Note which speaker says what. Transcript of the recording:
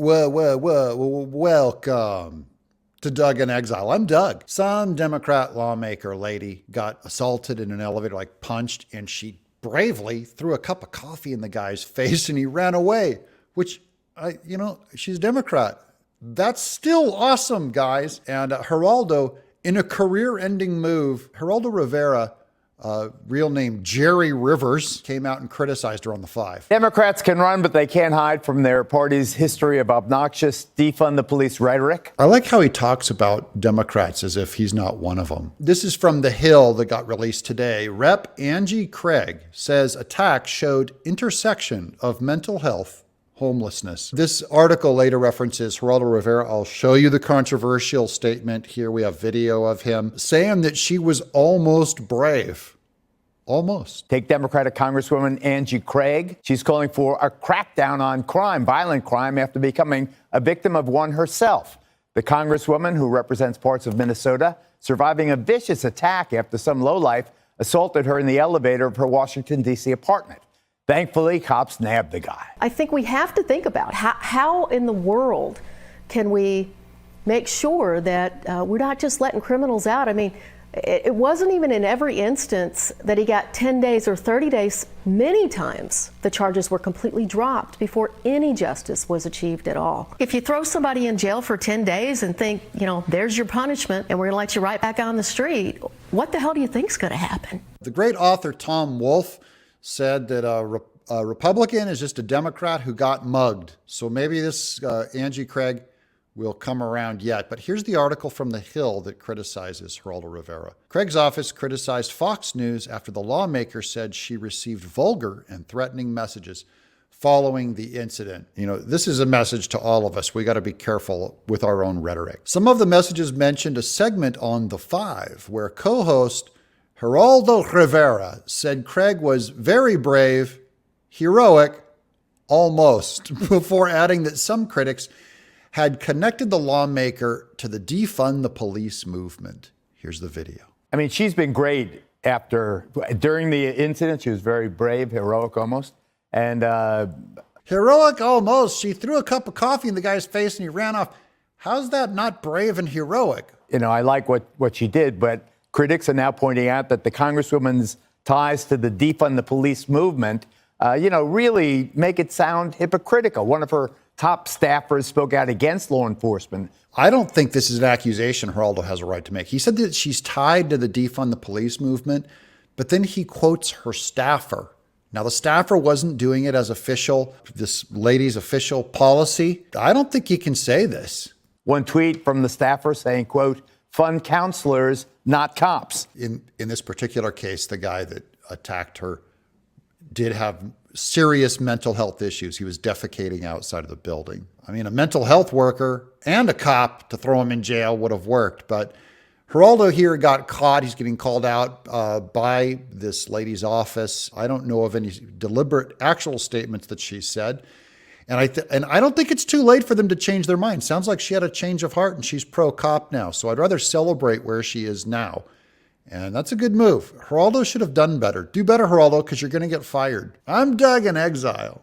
Speaker 1: Welcome to Doug in Exile. I'm Doug. Some Democrat lawmaker lady got assaulted in an elevator, like punched, and she bravely threw a cup of coffee in the guy's face and he ran away, which, she's a Democrat. That's still awesome, guys. And Geraldo, in a career-ending move, Geraldo Rivera, real name Jerry Rivers, came out and criticized her on the 5.
Speaker 2: Democrats can run, but they can't hide from their party's history of obnoxious defund the police rhetoric.
Speaker 1: I like how he talks about Democrats as if he's not one of them. This is from The Hill that got released today. Rep. Angie Craig says attack showed intersection of mental health, homelessness. This article later references Geraldo Rivera. I'll show you the controversial statement here. We have video of him saying that she was almost brave. Almost.
Speaker 2: Take Democratic Congresswoman Angie Craig. She's calling for a crackdown on crime, violent crime, after becoming a victim of one herself. The Congresswoman, who represents parts of Minnesota, surviving a vicious attack after some lowlife assaulted her in the elevator of her Washington, D.C. apartment. Thankfully, cops nabbed the guy.
Speaker 3: I think we have to think about how in the world can we make sure that we're not just letting criminals out. I mean, it wasn't even in every instance that he got 10 days or 30 days. Many times the charges were completely dropped before any justice was achieved at all. If you throw somebody in jail for 10 days and think, there's your punishment and we're gonna let you right back on the street, what the hell do you think's gonna happen?
Speaker 1: The great author Tom Wolfe said that a Republican is just a Democrat who got mugged. So maybe this Angie Craig will come around yet. But here's the article from The Hill that criticizes Geraldo Rivera. Craig's office criticized Fox News after the lawmaker said she received vulgar and threatening messages following the incident. This is a message to all of us. We got to be careful with our own rhetoric. Some of the messages mentioned a segment on The 5 where co-host Geraldo Rivera said Craig was very brave, heroic, almost, before adding that some critics had connected the lawmaker to the defund the police movement. Here's the video.
Speaker 2: I mean, she's been great during the incident. She was very brave, heroic almost. And
Speaker 1: heroic almost. She threw a cup of coffee in the guy's face and he ran off. How's that not brave and heroic?
Speaker 2: I like what she did, but critics are now pointing out that the Congresswoman's ties to the defund the police movement, really make it sound hypocritical. One of her top staffers spoke out against law enforcement.
Speaker 1: I don't think this is an accusation Geraldo has a right to make. He said that she's tied to the defund the police movement, but then he quotes her staffer. Now, the staffer wasn't doing it as this lady's official policy. I don't think you can say this.
Speaker 2: One tweet from the staffer saying, quote, "Fund counselors, not cops."
Speaker 1: In this particular case, the guy that attacked her did have serious mental health issues. He was defecating outside of the building. I mean, a mental health worker and a cop to throw him in jail would have worked. But Geraldo here got caught. He's getting called out by this lady's office. I don't know of any deliberate actual statements that she said. And I don't think it's too late for them to change their mind. Sounds like she had a change of heart and she's pro-cop now. So I'd rather celebrate where she is now. And that's a good move. Geraldo should have done better. Do better, Geraldo, because you're going to get fired. I'm Doug in Exile.